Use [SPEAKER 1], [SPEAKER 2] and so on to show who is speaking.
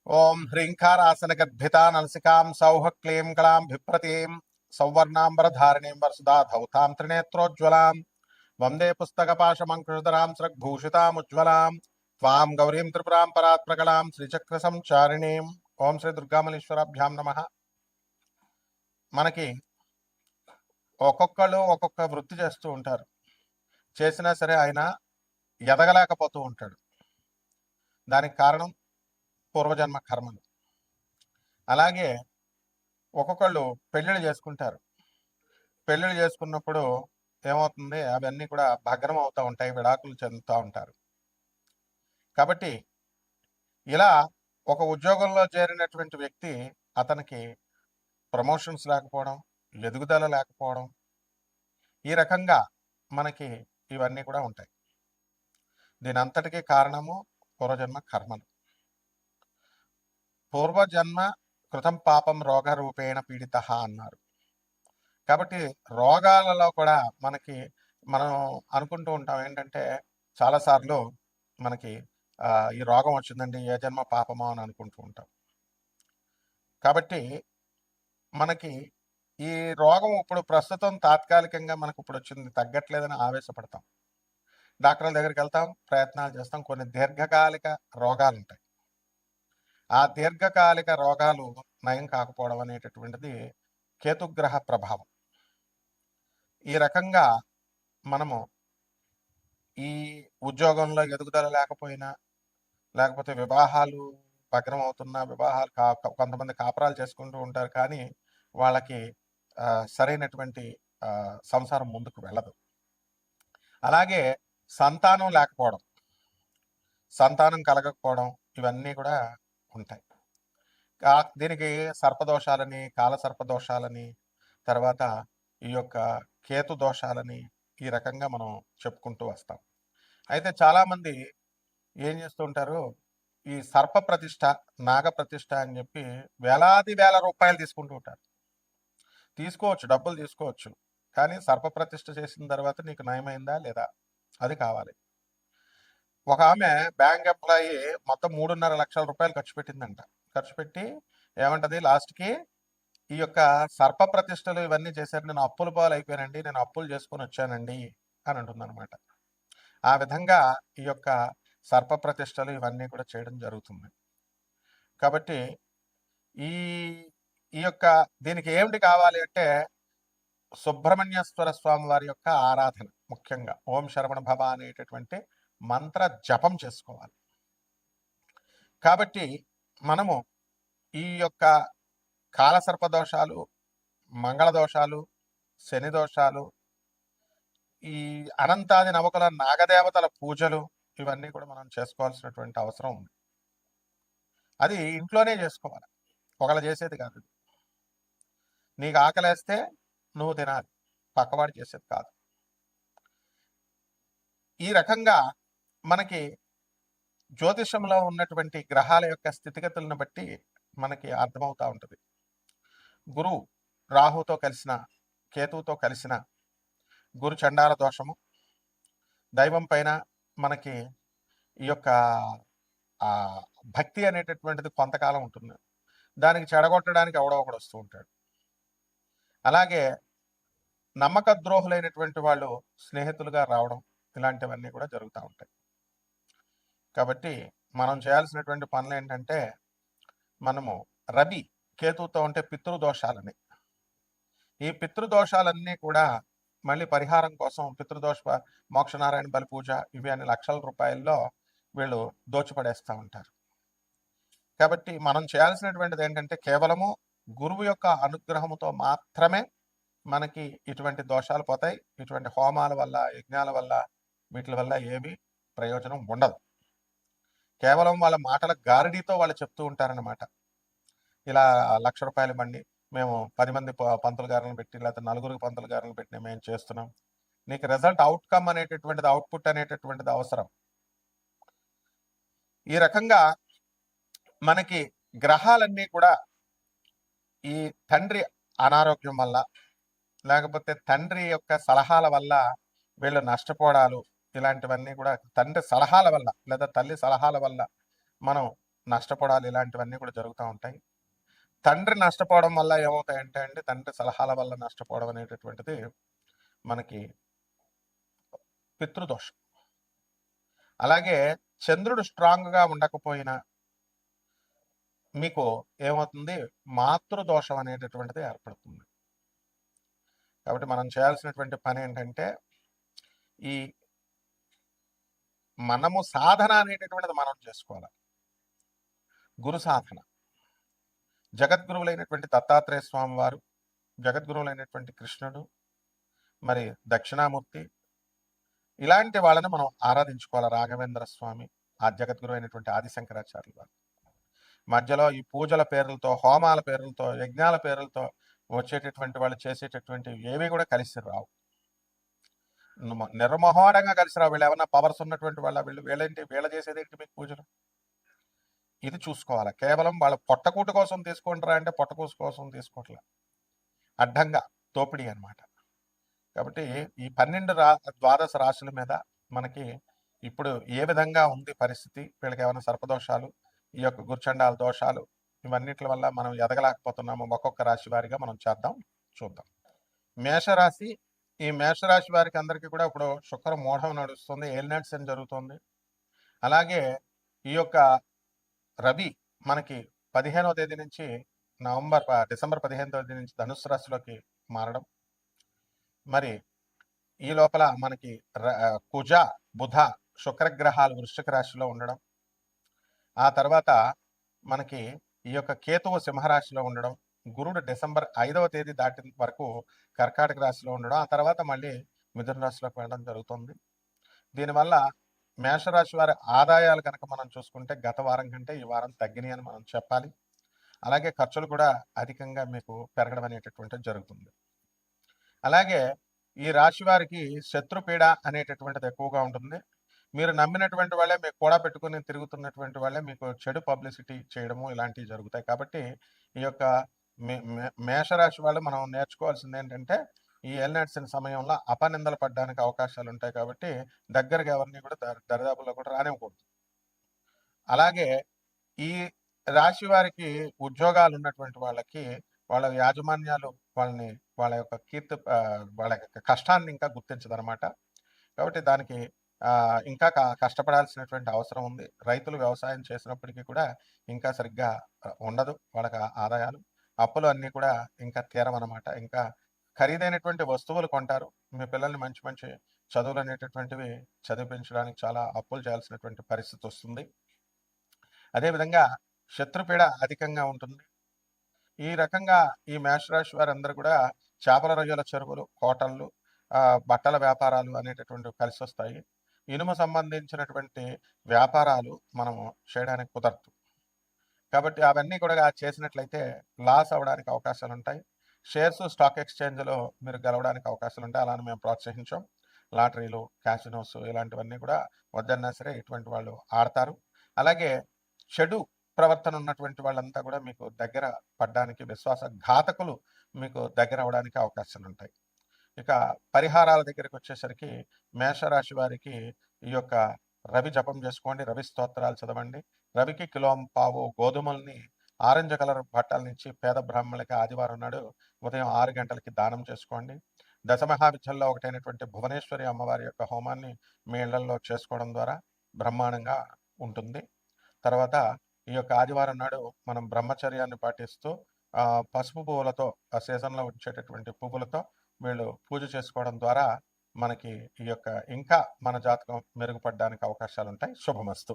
[SPEAKER 1] ఓం హ్రీంకారాసనగద్భితా నలసికాం సౌహ క్లీం కళాం బిభ్రతీం సౌవర్ణాంబరధారిణీం వరసుదా ధౌతాం త్రినేత్రోజ్వలాం వందే పుస్తకపాశమంకుశధరాం స్రగ్భూషితాముజ్వలాం త్వాం గౌరీం త్రిపురాం పరాత్ప్రకలాం శ్రీచక్ర సంచారిణీం. ఓం శ్రీ దుర్గామలీశ్వరాభ్యాం నమః. మనకి ఒక్కొక్కళ్ళు ఒక్కొక్క వృత్తి చేస్తూ ఉంటారు. చేసినా సరే ఆయన ఎదగలేకపోతూ ఉంటాడు. దానికి కారణం పూర్వజన్మ కర్మలు. అలాగే ఒక్కొక్కళ్ళు పెళ్ళిళ్ళు చేసుకుంటారు. పెళ్ళిళ్ళు చేసుకున్నప్పుడు ఏమవుతుంది, అవన్నీ కూడా భగ్నం అవుతూ ఉంటాయి, విడాకులు చెందుతూ ఉంటారు. కాబట్టి ఇలా ఒక ఉద్యోగంలో చేరినటువంటి వ్యక్తి, అతనికి ప్రమోషన్స్ లేకపోవడం, ఎదుగుదల లేకపోవడం, ఈ రకంగా మనకి ఇవన్నీ కూడా ఉంటాయి. దీని అంతటికీ కారణము పూర్వజన్మ కర్మలు. పూర్వజన్మ కృతం పాపం రోగ రూపేణ పీడిత అన్నారు. కాబట్టి రోగాలలో కూడా మనం అనుకుంటూ ఉంటాం ఏంటంటే, చాలాసార్లు మనకి ఈ రోగం వచ్చిందండి, ఏ జన్మ పాపమో అని అనుకుంటూ ఉంటాం. కాబట్టి మనకి ఈ రోగం ఇప్పుడు ప్రస్తుతం తాత్కాలికంగా మనకు ఇప్పుడు వచ్చింది, తగ్గట్లేదని ఆవేశపడతాం. డాక్టర్ల దగ్గరికి వెళ్తాం, ప్రయత్నాలు చేస్తాం. కొన్ని దీర్ఘకాలిక రోగాలు ఉంటాయి. ఆ దీర్ఘకాలిక రోగాలు నయం కాకపోవడం అనేటటువంటిది కేతుగ్రహ ప్రభావం. ఈ రకంగా మనము ఈ ఉద్యోగంలో ఎదుగుదల లేకపోయినా, లేకపోతే వివాహాలు భగ్నం అవుతున్నా, వివాహాలు కొంతమంది కాపురాలు చేసుకుంటూ ఉంటారు, కానీ వాళ్ళకి సరైనటువంటి సంసారం ముందుకు వెళ్ళదు. అలాగే సంతానం లేకపోవడం, సంతానం కలగకపోవడం, ఇవన్నీ కూడా ఉంటాయి. దీనికి సర్పదోషాలని, కాల సర్పదోషాలని, తర్వాత ఈ యొక్క కేతు దోషాలని, ఈ రకంగా మనం చెప్పుకుంటూ వస్తాం. అయితే చాలామంది ఏం చేస్తూ ఉంటారు, ఈ సర్ప ప్రతిష్ట, నాగ ప్రతిష్ట అని చెప్పి వేలాది వేల రూపాయలు తీసుకుంటూ ఉంటారు. తీసుకోవచ్చు, డబ్బులు తీసుకోవచ్చు, కానీ సర్ప ప్రతిష్ట చేసిన తర్వాత నీకు నయమైందా లేదా అది కావాలి. ఒక ఆమె బ్యాంక్ ఎంప్లాయీ మొత్తం 3.5 లక్షల రూపాయలు ఖర్చు పెట్టిందంట. ఖర్చు పెట్టి ఏమంటది, లాస్ట్కి ఈ యొక్క సర్ప ప్రతిష్టలు ఇవన్నీ చేశారు, నేను అప్పుల పాలు అయిపోయానండి, నేను అప్పులు చేసుకొని వచ్చానండి అని అంటుందన్నమాట. ఆ విధంగా ఈ యొక్క సర్ప ప్రతిష్టలు ఇవన్నీ కూడా చేయడం జరుగుతుంది. కాబట్టి ఈ ఈ యొక్క దీనికి ఏమిటి కావాలి అంటే, సుబ్రహ్మణ్యేశ్వర స్వామి వారి యొక్క ఆరాధన, ముఖ్యంగా ఓం శరవణ భవ అనేటటువంటి మంత్ర జపం చేసుకోవాలి. కాబట్టి మనము ఈ యొక్క కాలసర్ప దోషాలు, మంగళ దోషాలు, శని దోషాలు, ఈ అనంతాది నవకుల నాగదేవతల పూజలు, ఇవన్నీ కూడా మనం చేసుకోవాల్సినటువంటి అవసరం ఉంది. అది ఇంట్లోనే చేసుకోవాలి, ఒకళ్ళు చేసేది కాదు. నీకు ఆకలేస్తే నువ్వు తినాలి, పక్కవాడు చేసేది కాదు. ఈ రకంగా మనకి జ్యోతిషంలో ఉన్నటువంటి గ్రహాల యొక్క స్థితిగతులను బట్టి మనకి అర్థమవుతూ ఉంటుంది. గురువు రాహుతో కలిసిన, కేతువుతో కలిసిన గురు చండాల దోషము, దైవం పైన మనకి ఈ యొక్క భక్తి అనేటటువంటిది కొంతకాలం ఉంటుంది, దానికి చెడగొట్టడానికి ఎవడో ఒకడు వస్తూ ఉంటాడు. అలాగే నమ్మక ద్రోహులైనటువంటి వాళ్ళు స్నేహితులుగా రావడం, ఇలాంటివన్నీ కూడా జరుగుతూ ఉంటాయి. కాబట్టి మనం చేయాల్సినటువంటి పనులు ఏంటంటే, మనము రవి కేతువుతో ఉంటే పితృదోషాలని, ఈ పితృదోషాలన్నీ కూడా మళ్ళీ పరిహారం కోసం పితృదోష మోక్షనారాయణ బలి పూజ, ఇవి అన్ని లక్షల రూపాయల్లో వీళ్ళు దోచిపడేస్తూ ఉంటారు. కాబట్టి మనం చేయాల్సినటువంటిది ఏంటంటే, కేవలము గురువు యొక్క అనుగ్రహముతో మాత్రమే మనకి ఇటువంటి దోషాలు పోతాయి. ఇటువంటి హోమాల వల్ల, యజ్ఞాల వల్ల, వీటి వల్ల ఏమీ ప్రయోజనం ఉండదు. కేవలం వాళ్ళ మాటల గారడీతో వాళ్ళు చెప్తూ ఉంటారన్నమాట. ఇలా 1,00,000 రూపాయలు ఇవ్వండి, మేము 10 మంది పంతులు గారులను పెట్టి, లేకపోతే 9 పంతులు గారులను పెట్టి మేము చేస్తున్నాం. నీకు రిజల్ట్, అవుట్కమ్ అనేటటువంటిది, అవుట్పుట్ అనేటటువంటిది అవసరం. ఈ రకంగా మనకి గ్రహాలన్నీ కూడా ఈ తండ్రి అనారోగ్యం వల్ల, లేకపోతే తండ్రి యొక్క సలహాల వల్ల వీళ్ళు నష్టపోవడాలు, ఇలాంటివన్నీ కూడా తండ్రి సలహాల వల్ల లేదా తల్లి సలహాల వల్ల మనం నష్టపోవడాలు ఇలాంటివన్నీ కూడా జరుగుతూ ఉంటాయి. తండ్రి నష్టపోవడం వల్ల ఏమవుతాయంటే అండి, తండ్రి సలహాల వల్ల నష్టపోవడం అనేటటువంటిది మనకి పితృదోషం. అలాగే చంద్రుడు స్ట్రాంగ్‌గా ఉండకపోయినా మీకు ఏమవుతుంది, మాతృదోషం అనేటటువంటిది ఏర్పడుతుంది. కాబట్టి మనం చేయాల్సినటువంటి పనేంటంటే, ఈ మనము సాధన అనేటటువంటిది మనం చేసుకోవాలి. గురు సాధన. జగద్గురువులైనటువంటి దత్తాత్రేయ స్వామి వారు, జగద్గురువులైనటువంటి కృష్ణుడు, మరి దక్షిణామూర్తి, ఇలాంటి వాళ్ళని మనం ఆరాధించుకోవాలి. రాఘవేంద్ర స్వామి, ఆ జగద్గురువు అయినటువంటి ఆదిశంకరాచార్యులు వారు. మధ్యలో ఈ పూజల పేర్లతో, హోమాల పేర్లతో, యజ్ఞాల పేర్లతో వచ్చేటటువంటి వాళ్ళు చేసేటటువంటివి ఏవి కూడా కలిసి రావు. నిర్మోహమాటంగా కలిసి రావు. వీళ్ళు ఏమన్నా పవర్స్ ఉన్నటువంటి వాళ్ళ, వీళ్ళ చేసేదేంటి మీకు పూజలు? ఇది చూసుకోవాలి. కేవలం వాళ్ళ పొట్టకూటి కోసం తీసుకుంటారా అంటే పొట్టకూసు కోసం తీసుకోవట్లే, అడ్డంగా తోపిడీ అనమాట. కాబట్టి ఈ 12 ద్వాదశ రాశుల మీద మనకి ఇప్పుడు ఏ విధంగా ఉంది పరిస్థితి, వీళ్ళకి ఏమైనా సర్పదోషాలు, ఈ యొక్క గుర్చండాల దోషాలు, ఇవన్నిటి వల్ల మనం ఎదగలేకపోతున్నాము, ఒక్కొక్క రాశి వారిగా మనం చూద్దాం. మేషరాశి. ఈ మేషరాశి వారికి అందరికీ కూడా ఇప్పుడు శుక్ర మోఢం నడుస్తుంది, ఏలినాటి శని జరుగుతుంది. అలాగే ఈ యొక్క రవి మనకి 15వ తేదీ నుంచి డిసెంబర్ 15వ తేదీ నుంచి ధనుస్సు రాశిలోకి మారడం. మరి ఈ లోపల మనకి కుజ, బుధ, శుక్రగ్రహాలు వృశ్చిక రాశిలో ఉండడం. ఆ తర్వాత మనకి ఈ యొక్క కేతువు సింహరాశిలో ఉండడం. గురుడు డిసెంబర్ 5వ తేదీ దాటిన వరకు కర్కాటక రాశిలో ఉండడం. ఆ తర్వాత మళ్ళీ మిథున రాశిలోకి వెళ్ళడం జరుగుతుంది. దీనివల్ల మేషరాశి వారి ఆదాయాలు కనుక మనం చూసుకుంటే గత వారం కంటే ఈ వారం తగ్గినాయి అని మనం చెప్పాలి. అలాగే ఖర్చులు కూడా అధికంగా మీకు పెరగడం అనేటటువంటిది జరుగుతుంది. అలాగే ఈ రాశి వారికి శత్రుపీడ అనేటటువంటిది ఎక్కువగా ఉంటుంది. మీరు నమ్మినటువంటి వాళ్ళే మీకు కూడా పెట్టుకుని తిరుగుతున్నటువంటి వాళ్ళే మీకు చెడు పబ్లిసిటీ చేయడము ఇలాంటివి జరుగుతాయి. కాబట్టి ఈ యొక్క మేషరాశి వాళ్ళు మనం నేర్చుకోవాల్సింది ఏంటంటే, ఈ ఏలినాటి సమయంలో అపనిందలు పడడానికి అవకాశాలు ఉంటాయి. కాబట్టి దగ్గరగా ఎవరిని కూడా దరిదాపుల్లో కూడా రానివ్వకూడదు. అలాగే ఈ రాశి వారికి ఉద్యోగాలు ఉన్నటువంటి వాళ్ళకి వాళ్ళ యాజమాన్యాలు వాళ్ళ యొక్క వాళ్ళ యొక్క కష్టాన్ని ఇంకా గుర్తించదనమాట. కాబట్టి దానికి ఇంకా కష్టపడాల్సినటువంటి అవసరం ఉంది. రైతులు వ్యవసాయం చేసినప్పటికీ కూడా ఇంకా సరిగ్గా ఉండదు వాళ్ళకి ఆదాయాలు. అప్పులు అన్నీ కూడా ఇంకా తీరవనమాట. ఇంకా ఖరీదైనటువంటి వస్తువులు కొంటారు. మీ పిల్లల్ని మంచి మంచి చదువులు అనేటటువంటివి చదివించడానికి చాలా అప్పులు చేయాల్సినటువంటి పరిస్థితి వస్తుంది. అదేవిధంగా శత్రుపీడ అధికంగా ఉంటుంది. ఈ రకంగా ఈ మేషరాశి వారందరూ కూడా చేపల రొయ్యల చెరువులు, హోటళ్ళు, బట్టల వ్యాపారాలు అనేటటువంటివి కలిసి వస్తాయి. ఇనుము సంబంధించినటువంటి వ్యాపారాలు మనము చేయడానికి కుదరదు. కాబట్టి అవన్నీ కూడా చేసినట్లయితే లాస్ అవ్వడానికి అవకాశాలు ఉంటాయి. షేర్స్ స్టాక్ ఎక్స్చేంజ్లో మీరు గెలవడానికి అవకాశాలు ఉంటాయి. అలానే మేము ప్రోత్సహించాం. లాటరీలు, క్యాసినోస్ ఇలాంటివన్నీ కూడా వద్దన్నా సరే ఇటువంటి వాళ్ళు ఆడతారు. అలాగే చెడు ప్రవర్తన ఉన్నటువంటి వాళ్ళంతా కూడా మీకు దగ్గర పడ్డానికి, విశ్వాసఘాతకులు మీకు దగ్గర అవడానికి అవకాశాలు ఉంటాయి. ఇక పరిహారాల దగ్గరికి వచ్చేసరికి మేషరాశి వారికి ఈ యొక్క రవి జపం చేసుకోండి, రవి స్తోత్రాలు చదవండి. రవికి కిలోంపావు గోధుమల్ని ఆరెంజ్ కలర్ బట్టల నుంచి పేద బ్రాహ్మణులకి ఆదివారం నాడు ఉదయం 6 గంటలకి దానం చేసుకోండి. దశమహావిద్యల్లో ఒకటైనటువంటి భువనేశ్వరి అమ్మవారి యొక్క హోమాన్ని మీ ఇళ్లలో చేసుకోవడం ద్వారా బ్రహ్మాండంగా ఉంటుంది. తర్వాత ఈ యొక్క ఆదివారం నాడు మనం బ్రహ్మచర్యాన్ని పాటిస్తూ పసుపు పువ్వులతో, ఆ సీజన్లో వచ్చేటటువంటి పువ్వులతో వీళ్ళు పూజ చేసుకోవడం ద్వారా మనకి ఈ యొక్క ఇంకా మన జాతకం మెరుగుపడడానికి అవకాశాలు ఉంటాయి. శుభమస్తు.